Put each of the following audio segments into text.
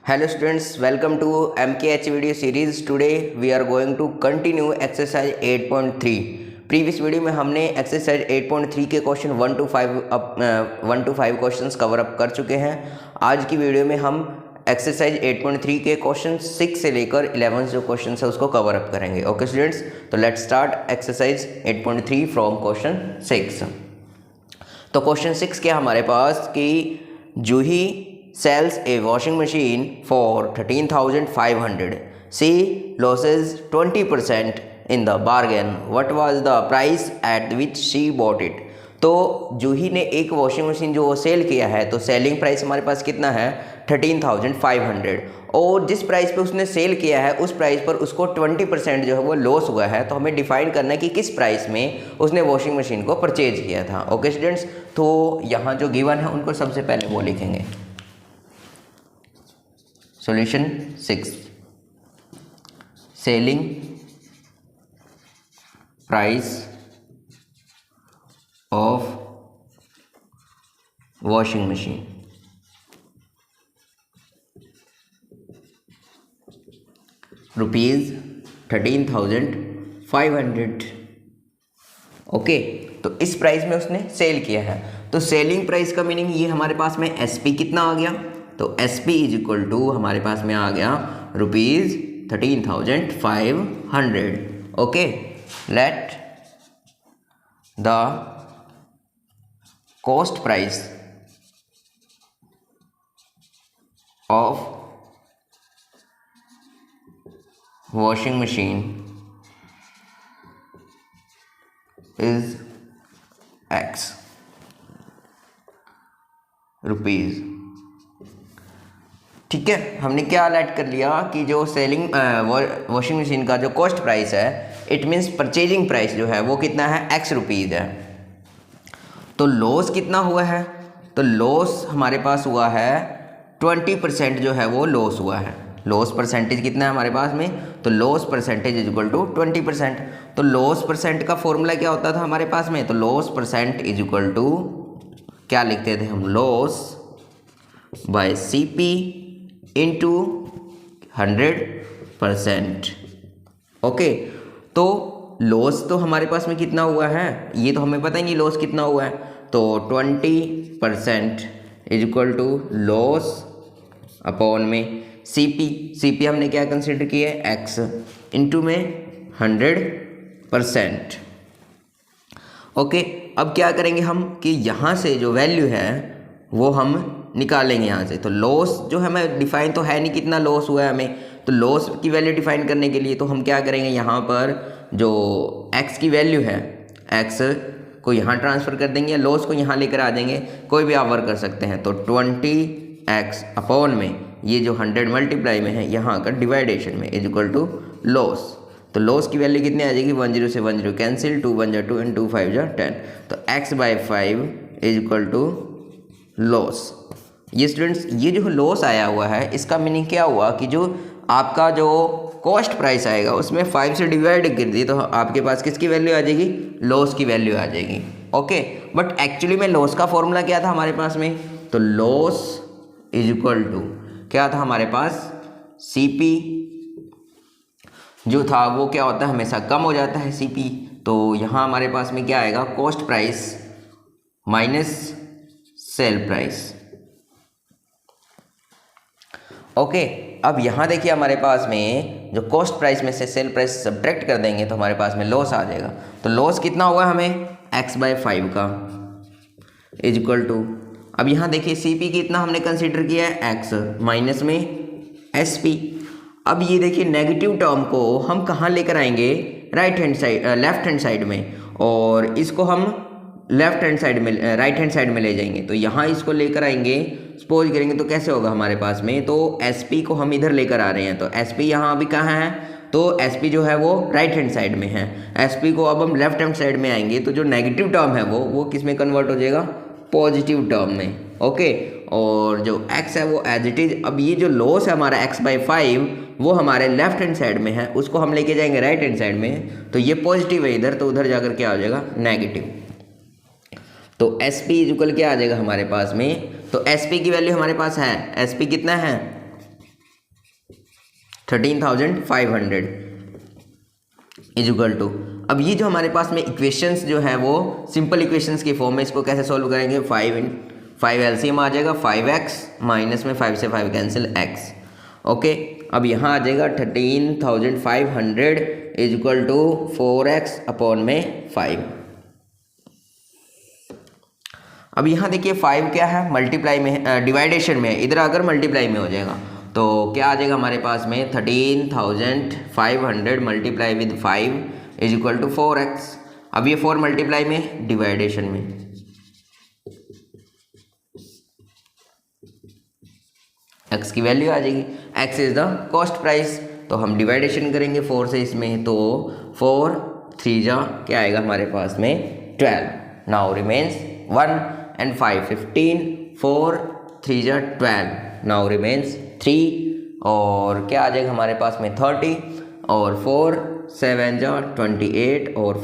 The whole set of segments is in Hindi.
Hello students, welcome to MKH video series. Today we are going to continue exercise 8.3. Previous video में हमने एक्सरसाइज 8.3 के question 1 to 5 questions cover up कर चुके हैं। आज की वीडियो में हम एक्सरसाइज 8.3 के क्वेश्चन 6 से लेकर 11 जो क्वेश्चन है उसको कवर अप करेंगे। ओके स्टूडेंट्स, तो let's start exercise 8.3 from question 6। तो क्वेश्चन 6 क्या हमारे पास कि जूही sells a washing machine for 13,500. She loses 20% in the bargain. What was the price at which she bought it? तो जूही ने एक वॉशिंग मशीन जो सेल किया है, तो सेलिंग प्राइस हमारे पास कितना है 13,500, और जिस प्राइस पे उसने सेल किया है उस प्राइस पर उसको 20% जो है वो लॉस हुआ है। तो हमें डिफाइन करना है कि किस प्राइस में उसने वॉशिंग मशीन को परचेज किया था। ओके स्टूडेंट्स, तो यहाँ जो गिवन है उनको सबसे पहले वो लिखेंगे। Solution 6, selling price of washing machine. Rupees 13,500। Okay, तो इस प्राइस में उसने सेल किया है। तो सेलिंग प्राइस का मीनिंग ये हमारे पास में एसपी कितना आ गया, तो SP इज इक्वल टू हमारे पास में आ गया rupees 13,500। Okay, let the cost price of washing machine is X rupees. ठीक है, हमने क्या अलर्ट कर लिया कि जो सेलिंग वॉशिंग मशीन का जो कॉस्ट प्राइस है, इट मीन्स परचेजिंग प्राइस जो है वो कितना है X रुपीज़ है। तो लॉस कितना हुआ है, तो लॉस हमारे पास हुआ है 20% जो है वो लॉस हुआ है। लॉस परसेंटेज कितना है हमारे पास में, तो loss percentage is equal to 20%। तो लॉस परसेंट का फॉर्मूला क्या होता था हमारे पास में, तो loss percent is equal to क्या लिखते थे हम, loss by CP into 100%। Okay, तो लॉस तो हमारे पास में कितना हुआ है ये तो हमें पता ही नहीं लॉस कितना हुआ है, तो 20% is equal to loss upon में CP हमने क्या कंसिडर किया है X इंटू में 100%। ओके, अब क्या करेंगे हम कि यहाँ से जो वैल्यू है वो हम निकालेंगे यहाँ से। तो लॉस जो है हमें डिफाइन तो है नहीं कितना लॉस हुआ है हमें, तो लॉस की वैल्यू डिफाइन करने के लिए तो हम क्या करेंगे, यहाँ पर जो X की वैल्यू है X को यहाँ ट्रांसफ़र कर देंगे या लॉस को यहाँ लेकर आ जाएंगे, कोई भी आप वर्क कर सकते हैं। तो 20X अपॉन में ये जो 100 मल्टीप्लाई में है यहाँ का डिवाइडेशन में इज इक्वल टू लॉस। तो लॉस की वैल्यू कितनी आ जाएगी, 10 से 10 कैंसिल, 2 1 2 एंड 2 5 10। तो X/5 is equal to loss. ये स्टूडेंट्स ये जो लॉस आया हुआ है इसका मीनिंग क्या हुआ कि जो आपका जो कॉस्ट प्राइस आएगा उसमें 5 से डिवाइड कर दी तो आपके पास किसकी वैल्यू आ जाएगी, लॉस की वैल्यू आ जाएगी। ओके, बट एक्चुअली में लॉस का फॉर्मूला क्या था हमारे पास में, तो लॉस इज इक्वल टू क्या था हमारे पास, CP जो था वो क्या होता है हमेशा कम हो जाता है CP। तो यहाँ हमारे पास में क्या आएगा, cost price minus sale price. Okay, अब यहाँ देखिए हमारे पास में जो कॉस्ट प्राइस में से सेल प्राइस सब्ट्रैक्ट कर देंगे तो हमारे पास में लॉस आ जाएगा। तो लॉस कितना होगा हमें X/5 का इज इक्वल टू, अब यहाँ देखिए CP कितना हमने कंसीडर किया है X माइनस में SP। अब ये देखिए नेगेटिव टर्म को हम कहाँ लेकर आएंगे, लेफ्ट हैंड साइड में, और इसको हम लेफ्ट हैंड साइड में राइट हैंड साइड में ले जाएंगे। तो यहाँ इसको लेकर आएंगे, सपोज करेंगे तो कैसे होगा हमारे पास में, तो SP को हम इधर लेकर आ रहे हैं, तो SP यहाँ अभी कहाँ है, तो SP जो है वो राइट हैंड साइड में है। SP को अब हम लेफ्ट हैंड साइड में आएंगे तो जो नेगेटिव टर्म है वो किस में कन्वर्ट हो जाएगा, पॉजिटिव टर्म में। ओके, और जो X है वो एज इट इज, अब ये जो लॉस है हमारा X/5 वो हमारे लेफ्ट हैंड साइड में है, उसको हम लेके जाएंगे राइट हैंड साइड में, तो ये पॉजिटिव है इधर, तो उधर जाकर क्या हो जाएगा नेगेटिव। तो एस पी इक्वल क्या आ जाएगा हमारे पास में, तो एस पी की वैल्यू हमारे पास है, एस पी कितना है 13,500 इज इक्वल टू, अब ये जो हमारे पास में इक्वेशंस जो है वो सिंपल इक्वेशंस की फॉर्म में, इसको कैसे सॉल्व करेंगे, 5 एलसीएम आ जाएगा 5x माइनस में 5 से 5 कैंसिल x। ओके, अब यहाँ आ जाएगा 13,500 is equal to 4x upon में 5। अब यहाँ देखिए 5 क्या है, मल्टीप्लाई में, डिवाइडेशन में है, इधर अगर मल्टीप्लाई में हो जाएगा तो क्या आ जाएगा हमारे पास में 13,500 multiply with 5 is equal to 4x। अब ये 4 मल्टीप्लाई में, डिवाइडेशन में, x की वैल्यू आ जाएगी, x is the cost price, तो हम डिवाइडेशन करेंगे 4 से इसमें, तो 4 3 जा क्या आएगा हमारे पास में 12। नाउ रिमेन्स 1 एंड 5 15, 4 3 जा 12, नाउ रिमेन्स 3 और क्या आ जाएगा हमारे पास में 30 और 4 7 जा 28 और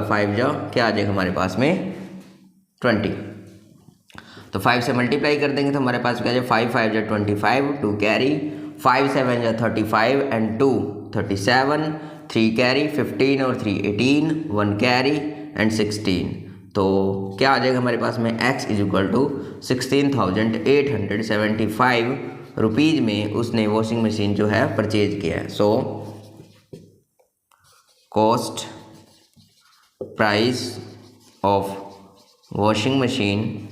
5 जा क्या आ जाएगा हमारे पास में 20। तो 5 से मल्टीप्लाई कर देंगे तो हमारे पास क्या जाए 5 5 जा 25, 2 कैरी, 5 7 जा 35 एंड 2 37, 3 कैरी, 15 और 3 18, 1 कैरी एंड 16। तो क्या आ जाएगा हमारे पास में x is equal to 16,875 rupees में उसने वॉशिंग मशीन जो है परचेज किया है। So cost price of washing machine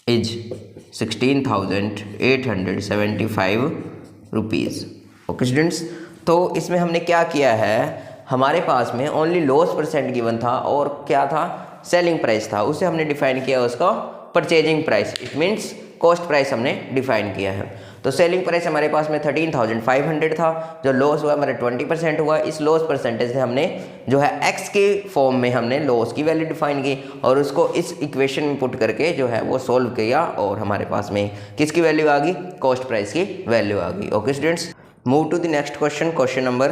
is 16,875 rupees. Okay students, तो इसमें हमने क्या किया है, हमारे पास में ओनली लॉस परसेंट गिवन था और क्या था, सेलिंग प्राइस था, उसे हमने डिफाइन किया उसका purchasing price, it means cost price हमने डिफाइन किया है। तो सेलिंग प्राइस हमारे पास में 13,500 था, जो लॉस हुआ हमारे 20% हुआ। इस लॉस परसेंटेज से हमने जो है एक्स के फॉर्म में हमने लॉस की वैल्यू डिफाइन की और उसको इस इक्वेशन में पुट करके जो है वो सोल्व किया और हमारे पास में किसकी वैल्यू आ गई, कॉस्ट प्राइस की वैल्यू आ गई। Okay students, move to the next question, question number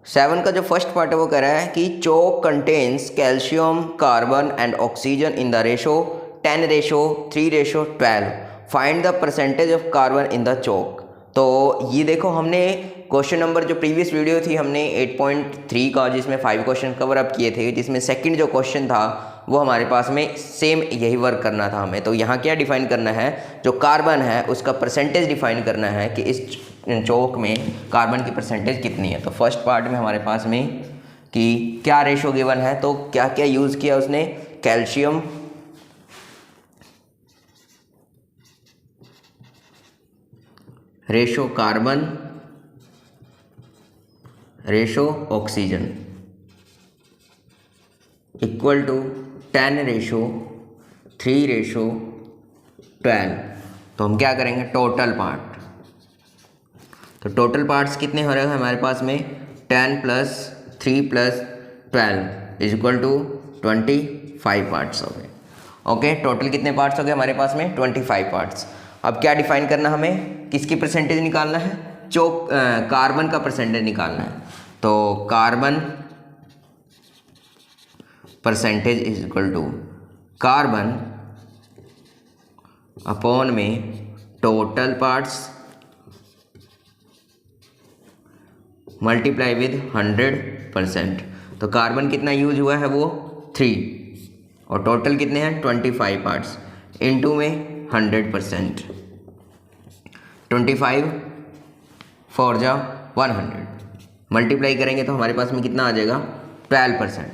7 का जो फर्स्ट पार्ट है वो कह रहा है कि chalk contains calcium, carbon and oxygen in the ratio 10:3:12, find the percentage of carbon in the chalk. तो ये देखो, हमने क्वेश्चन नंबर जो प्रीवियस वीडियो थी हमने 8.3 का, जिसमें 5 क्वेश्चन कवर अप किए थे, जिसमें सेकंड जो क्वेश्चन था वो हमारे पास में सेम यही वर्क करना था हमें। तो यहाँ क्या डिफाइन करना है, जो कार्बन है उसका परसेंटेज डिफाइन करना है कि इस चौक में कार्बन की परसेंटेज कितनी है। तो फर्स्ट पार्ट में हमारे पास में कि क्या रेशो गिवन है, तो क्या क्या यूज़ किया उसने, calcium, ratio carbon, ratio oxygen equal to 10:3:12। तो हम क्या करेंगे, टोटल पार्ट, तो टोटल पार्ट्स कितने हो रहे हैं हमारे पास में 10 + 3 + 12 इज इक्वल टू 25 पार्ट्स हो गए। ओके, टोटल कितने पार्ट्स हो गए हमारे पास में 25 पार्ट्स। अब क्या डिफाइन करना, हमें किसकी परसेंटेज निकालना है, कार्बन का परसेंटेज निकालना है। तो carbon percentage is equal to carbon upon में टोटल पार्ट्स मल्टीप्लाई विद 100%। तो कार्बन कितना यूज हुआ है वो 3 और टोटल कितने हैं 25 पार्ट्स इनटू में 100%। 25 4 जा 100 मल्टीप्लाई करेंगे तो हमारे पास में कितना आ जाएगा 12%।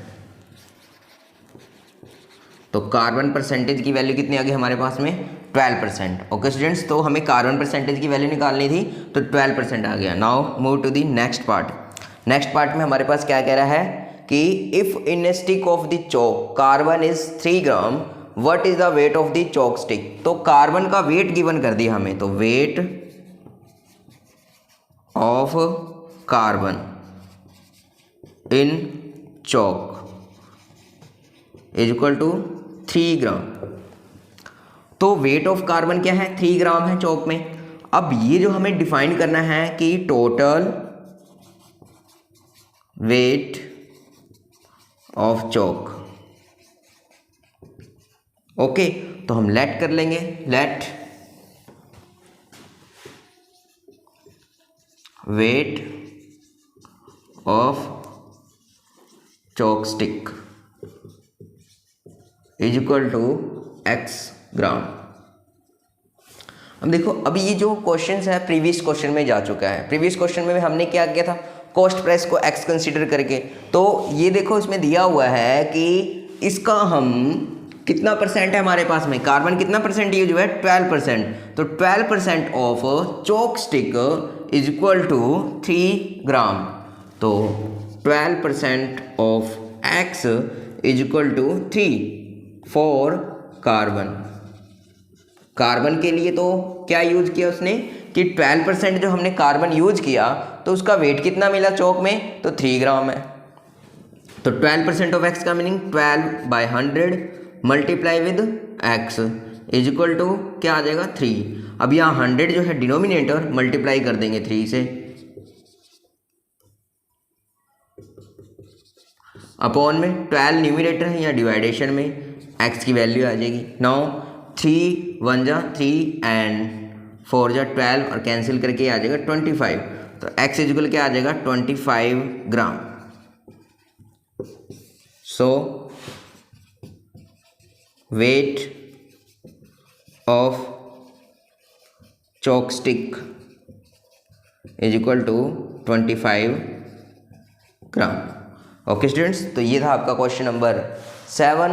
तो कार्बन परसेंटेज की वैल्यू कितनी आ गई हमारे पास में 12%। ओके स्टूडेंट्स, तो हमें कार्बन परसेंटेज की वैल्यू निकालनी थी तो 12% आ गया। Now move to the next part. Next part में हमारे पास क्या कह रहा है कि if in a stick of the chalk carbon is 3 gram, what is the weight of the chalk stick. तो कार्बन का वेट गिवन कर दिया हमें, तो weight of carbon in chalk is equal to 3 gram. तो वेट ऑफ कार्बन क्या है 3 ग्राम है चौक में। अब ये जो हमें डिफाइन करना है कि total weight of chalk okay, तो हम लेट कर लेंगे, let weight of chalk stick is equal to x gram. अब देखो, अभी ये जो क्वेश्चन है प्रीवियस क्वेश्चन में जा चुका है। प्रीवियस क्वेश्चन में हमने क्या किया था, कॉस्ट प्राइस को x कंसीडर करके। तो ये देखो इसमें दिया हुआ है कि इसका हम कितना परसेंट है हमारे पास में, कार्बन कितना परसेंट यूज हुआ है, 12%। तो 12% of chalk stick is equal to 3 gram. तो 12% of x is equal to 3 for carbon. Carbon के लिए तो क्या यूज किया उसने कि 12% जो हमने कार्बन यूज किया तो उसका वेट कितना मिला चौक में, तो 3 ग्राम है। तो 12% ऑफ x का meaning 12/100 multiply with x is equal to क्या आ जाएगा, 3। अब यहाँ 100 जो है डिनोमिनेटर मल्टीप्लाई कर देंगे 3 से, अपॉन में 12 न्यूमिनेटर है या डिवाइडेशन में x की वैल्यू आ जाएगी। नाउ 3 1 जा 3 एंड 4 जा 12 और कैंसिल करके आ जाएगा 25। तो x इक्वल क्या आ जाएगा, 25 gram. So weight of chalk stick is equal to 25 gram. Okay students, तो ये था आपका क्वेश्चन नंबर 7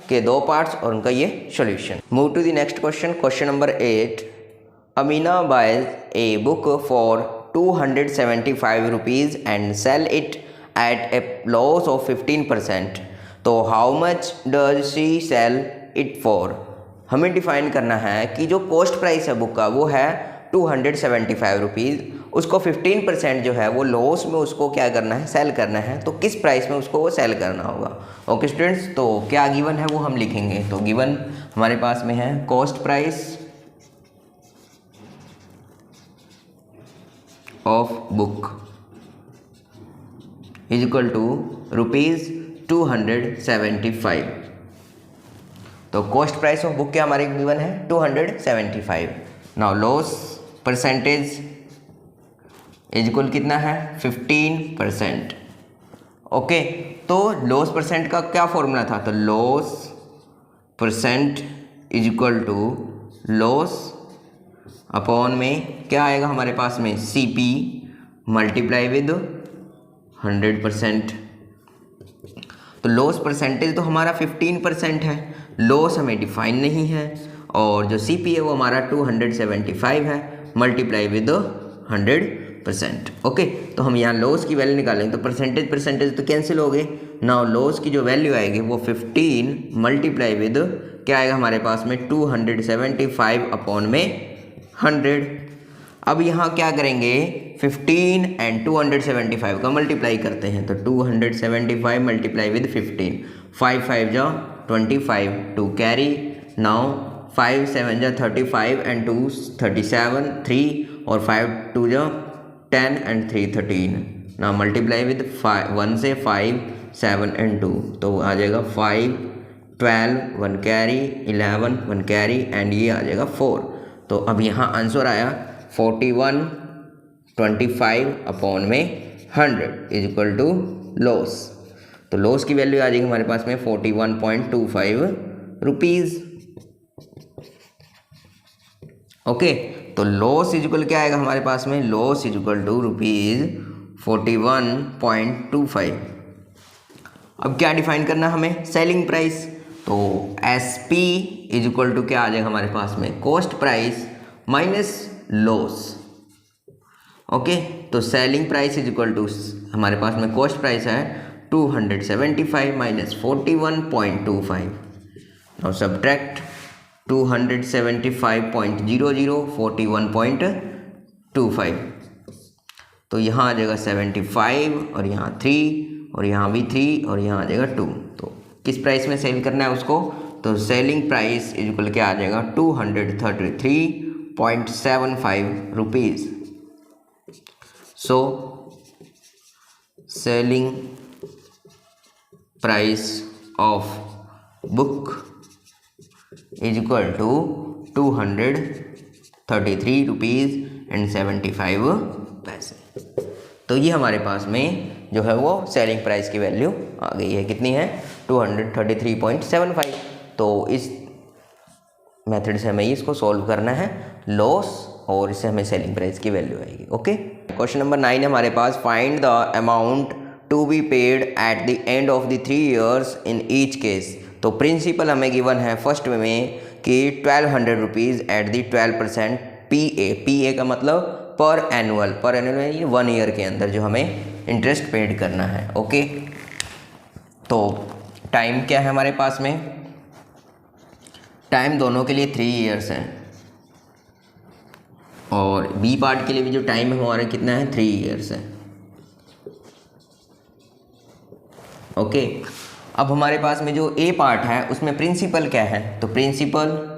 के 2 पार्ट्स और उनका ये solution. Move to the next question, question number 8। Amina buys a book for 275 rupees and sell it at a loss of 15%। तो how much does she sell it for. हमें डिफाइन करना है कि जो कॉस्ट प्राइस है बुक का वो है 275 रुपीज़, उसको 15% जो है वो लॉस में उसको क्या करना है, सेल करना है। तो किस प्राइस में उसको वो सेल करना होगा। ओके स्टूडेंट्स, तो क्या गिवन है वो हम लिखेंगे। तो गिवन हमारे पास में है cost price of book is equal to rupees 275। तो कॉस्ट प्राइस ऑफ बुक क्या हमारे गिवन है 275। Now loss percentage is equal कितना है 15%। ओके, तो लॉस परसेंट का क्या फॉर्मूला था, तो loss percent is equal to loss upon में क्या आएगा हमारे पास में CP मल्टीप्लाई विद 100%। तो लॉस परसेंटेज तो हमारा 15% है, लॉस हमें डिफाइन नहीं है, और जो CP है वो हमारा 275 है मल्टीप्लाई विद 100%। ओके, तो हम यहाँ लॉस की वैल्यू निकालेंगे तो परसेंटेज तो कैंसिल हो गए। नाउ लॉस की जो वैल्यू आएगी वो 15 मल्टीप्लाई विद क्या आएगा हमारे पास में 275 अपॉन में 100। अब यहाँ क्या करेंगे 15 एंड 275 का मल्टीप्लाई करते हैं। तो 275 मल्टीप्लाई विद 15, 5 5 जा 25 टू कैरी। नाउ 5 7 जा 35 एंड 2 37 3 और 5 2 जा 10 एंड 3 13। नाउ मल्टीप्लाई विद 1 से 5 7 एंड 2, तो आ जाएगा 5 12 1 कैरी 11 1 कैरी एंड ये आ जाएगा 4। तो अब यहाँ आंसर आया 41 25 अपॉन में 100 इज इक्वल टू लॉस। तो लॉस की वैल्यू आ जाएगी हमारे पास में 41.25 रुपीज़। ओके, तो लॉस इज इक्वल क्या आएगा हमारे पास में, loss is equal to rupees 41.25। अब क्या डिफाइन करना हमें, सेलिंग प्राइस। तो SP इज इक्वल टू क्या आ जाएगा हमारे पास में, cost price minus loss. Okay, तो selling price is equal to हमारे पास में कॉस्ट प्राइस है 275 माइनस 41.25। Now subtract 275.00 41.25। तो यहाँ आ जाएगा 75 और यहाँ 3 और यहाँ भी 3 और यहाँ आ जाएगा 2। तो किस प्राइस में सेल करना है उसको, तो सेलिंग प्राइस इज इक्वल क्या आ जाएगा 233.75 rupees. So selling price of book is equal to 233.75 तो ये हमारे पास में जो है वो सेलिंग प्राइस की वैल्यू आ गई है। कितनी है? 233.75। तो इस मेथड से हमें इसको सॉल्व करना है लॉस, और इससे हमें सेलिंग प्राइस की वैल्यू आएगी। ओके, क्वेश्चन नंबर 9 है हमारे पास। Find the amount to be paid at the end of the 3 years in each case. तो प्रिंसिपल हमें गिवन है फर्स्ट में कि 1200 रुपीज़ एट दी 12% PA का मतलब पर एनुअल में ये 1 ईयर के अंदर जो हमें इंटरेस्ट पेड करना है। ओके, तो टाइम क्या है हमारे पास में? टाइम दोनों के लिए 3 years है, और बी पार्ट के लिए भी जो टाइम है हमारा कितना है? 3 years है। ओके, अब हमारे पास में जो ए पार्ट है उसमें प्रिंसिपल क्या है? तो प्रिंसिपल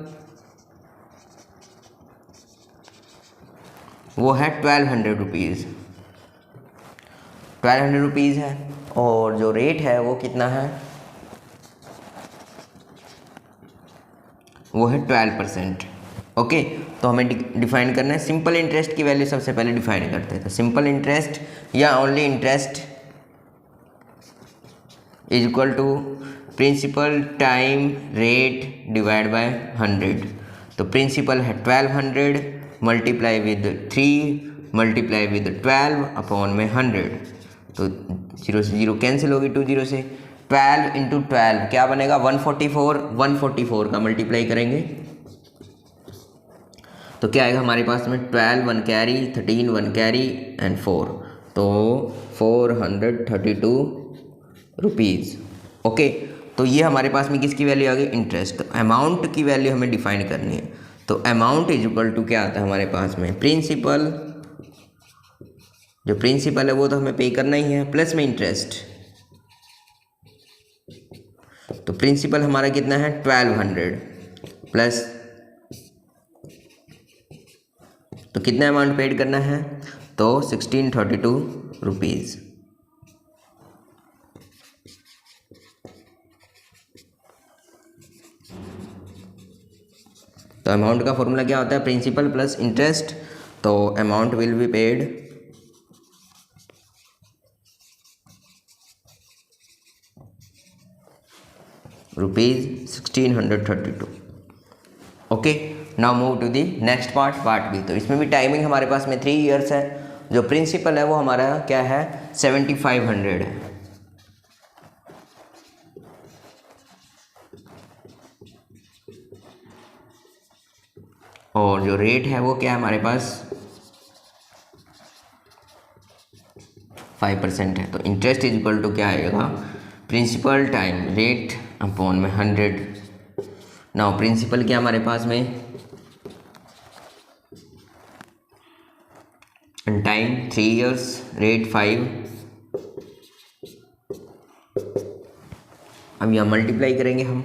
वो है 1200 रुपीज़, 1200 रुपीज़ है, और जो रेट है वो कितना है? वो है 12%। ओके, तो हमें डिफाइन करना है सिंपल इंटरेस्ट की वैल्यू। सबसे पहले डिफाइन करते हैं, तो सिंपल इंटरेस्ट या only interest is equal to principal time rate divide by 100। तो प्रिंसिपल है 1200 multiply with 3 multiply with 12 upon में 100। तो 0 से 0 कैंसिल होगी, 2 0 से 12 इंटू 12 क्या बनेगा? 144 का मल्टीप्लाई करेंगे तो क्या आएगा हमारे पास में? 12 1 कैरी, 13 1 कैरी एंड 4, तो 432 रुपीज़। ओके, तो ये हमारे पास में किसकी वैल्यू आ गई? इंटरेस्ट। तो अमाउंट की वैल्यू हमें डिफाइन करनी है, तो अमाउंट इज इक्वल टू क्या आता है हमारे पास में? प्रिंसिपल, जो प्रिंसिपल है वो तो हमें पे करना ही है, प्लस में इंटरेस्ट। तो प्रिंसिपल हमारा कितना है? 1200 प्लस, तो कितना अमाउंट पेड करना है? तो 1632 रुपीज़। तो अमाउंट का फॉर्मूला क्या होता है? Principal plus interest. तो amount will be paid ₹1632। Okay, now move to the next part B. तो इसमें भी टाइमिंग हमारे पास में 3 years है। जो प्रिंसिपल है वो हमारा क्या है? 7500 है, और जो रेट है वो क्या है हमारे पास? 5% है। तो इंटरेस्ट इज इक्वल टू क्या आएगा? प्रिंसिपल टाइम रेट अपॉन में 100। नाउ प्रिंसिपल क्या हमारे पास में? Time 3 years, rate 5। अब यहाँ मल्टीप्लाई करेंगे हम,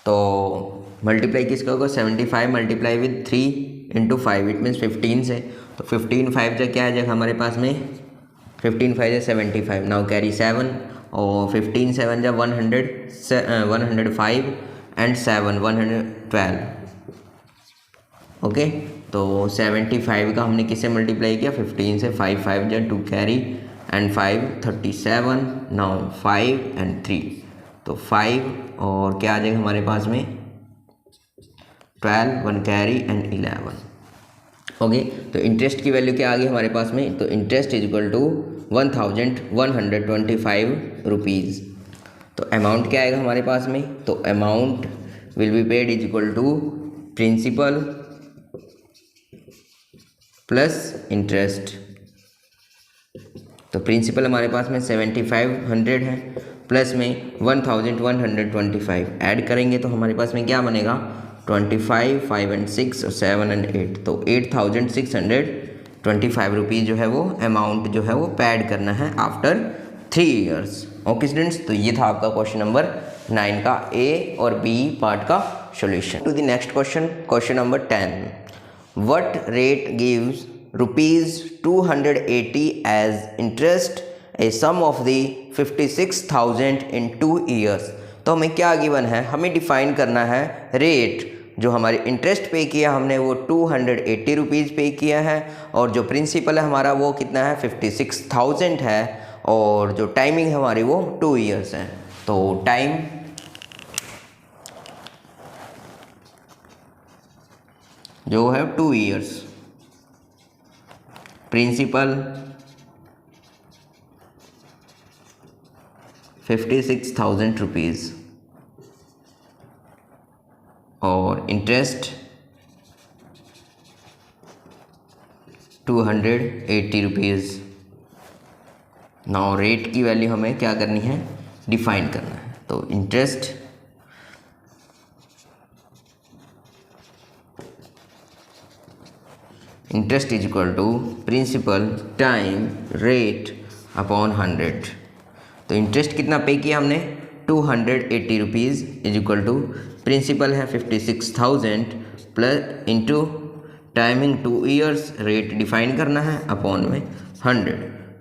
तो मल्टीप्लाई किसका होगा? 75 multiply with 3 into 5, it means 15 से। तो 15 5 जो क्या आ जाएगा हमारे पास में? 15 5 से 75, नाउ कैरी 7, और 15 7 जो 105 एंड 7 112। ओके, तो 75 का हमने किससे मल्टीप्लाई किया? 15 से। 5 5 जो 2 कैरी एंड 5 37, नाउ 5 एंड 3, तो 5 और क्या आ जाएगा हमारे पास में? 12 1 कैरी एंड 11। ओके, तो इंटरेस्ट की वैल्यू क्या आ गई हमारे पास में? तो interest is equal to 1125 rupees. तो अमाउंट क्या आएगा हमारे पास में? तो amount will be paid is equal to principal plus interest. तो प्रिंसिपल हमारे पास में 7500 है, प्लस में 1125 ऐड करेंगे तो हमारे पास में क्या बनेगा? 25 5 एंड 6 और 7 एंड 8, तो 8625 रुपीज़ जो है वो अमाउंट जो है वो पेड करना है आफ्टर 3 years। ओके स्टूडेंट्स, तो ये था आपका क्वेश्चन नंबर 9 का ए और बी पार्ट का solution. To the next question, question number 10। What rate gives ₹280 as interest a sum of the 56,000 in 2 years। तो हमें क्या गिवन है? हमें डिफाइन करना है रेट जो हमारी इंटरेस्ट पे किया हमने वो 280 रुपीज़ पे किया है, और जो प्रिंसिपल है हमारा वो कितना है 56,000 है, और जो टाइमिंग हमारी वो 2 ईयर्स है। तो टाइम जो है 2 ईयर्स, प्रिंसिपल 56,000 रुपीज़ और इंटरेस्ट 280 रुपीज़। नाउ रेट की वैल्यू हमें क्या करनी है, डिफाइन करना है। तो interest is equal to principal time rate upon 100। तो इंटरेस्ट कितना पे किया हमने 280 rupees is equal to principal है 56,000 plus into timing 2 years, rate define करना है अपॉन में 100।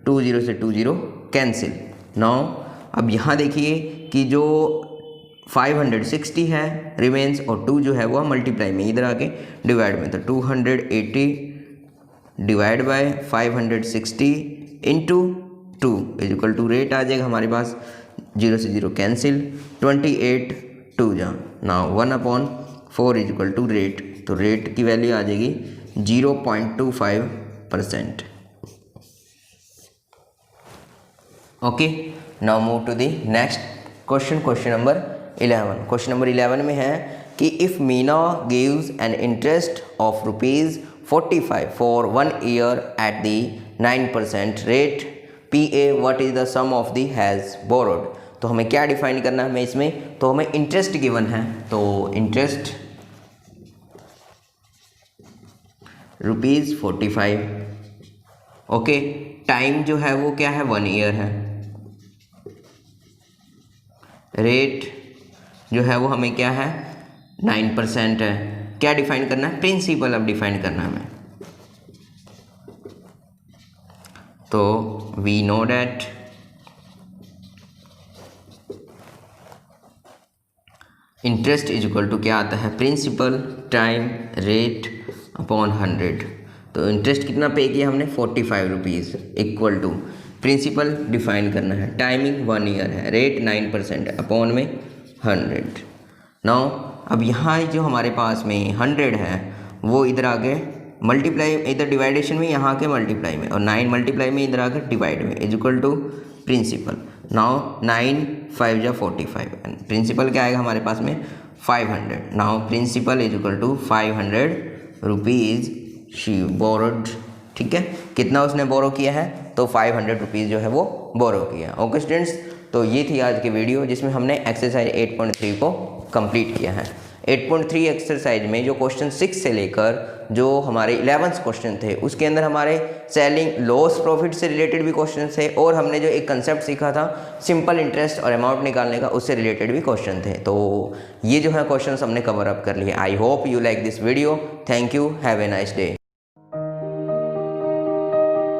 20 से 20 कैंसिल। नाउ अब यहाँ देखिए कि जो 560 है रिमेंस, और 2 जो है वो मल्टीप्लाई में इधर आके डिवाइड में, तो 280 divide by 560 into 2 is equal to rate आ जाएगा हमारे पास 0 से 0 कैंसिल, 28 2 जा। Now 1/4 is equal to rate, तो रेट की वैल्यू आ जाएगी 0.25%। Okay, now move to the next question, question number 11। Question number 11 में है कि if Meena gives an interest of ₹45 for 1 year at the 9% rate PA, what is the sum of the has borrowed. तो हमें क्या डिफाइन करना है हमें इसमें, तो हमें इंटरेस्ट गिवन है, तो इंटरेस्ट ₹45। ओके, टाइम जो है वो क्या है 1 ईयर है, रेट जो है वो हमें क्या है 9% है। क्या डिफाइन करना है, प्रिंसिपल अब डिफाइन करना है हमें। तो we know that interest is equal to क्या आता है, प्रिंसिपल टाइम रेट अपॉन 100। तो इंटरेस्ट कितना पे किया हमने 45 rupees equal to principal define करना है, टाइमिंग 1 ईयर है, रेट 9% है, अपॉन में 100। नाउ अब यहाँ जो हमारे पास में 100 है वो इधर आगे मल्टीप्लाई, इधर डिवाइडेशन में यहाँ के मल्टीप्लाई में, और 9 मल्टीप्लाई में इधर आकर डिवाइड में is equal to principal. Now 9 5 जा 45, प्रिंसिपल क्या आएगा हमारे पास में 500। Now principal is equal to 500 rupees she borrowed. ठीक है, कितना उसने बोरो किया है, तो 500 रुपीज़ जो है वो बोरो किया। ओके स्टूडेंट्स, तो ये थी आज की वीडियो जिसमें हमने एक्सरसाइज 8.3 को कंप्लीट किया है। 8.3 एक्सरसाइज में जो क्वेश्चन 6 से लेकर जो हमारे 11 क्वेश्चन थे उसके अंदर हमारे सेलिंग लॉस प्रॉफिट से रिलेटेड भी क्वेश्चन थे, और हमने जो एक कंसेप्ट सीखा था सिंपल इंटरेस्ट और अमाउंट निकालने का, उससे रिलेटेड भी क्वेश्चन थे। तो ये जो है क्वेश्चन हमने कवर अप कर लिए। I hope you like this video. Thank you, have a nice day.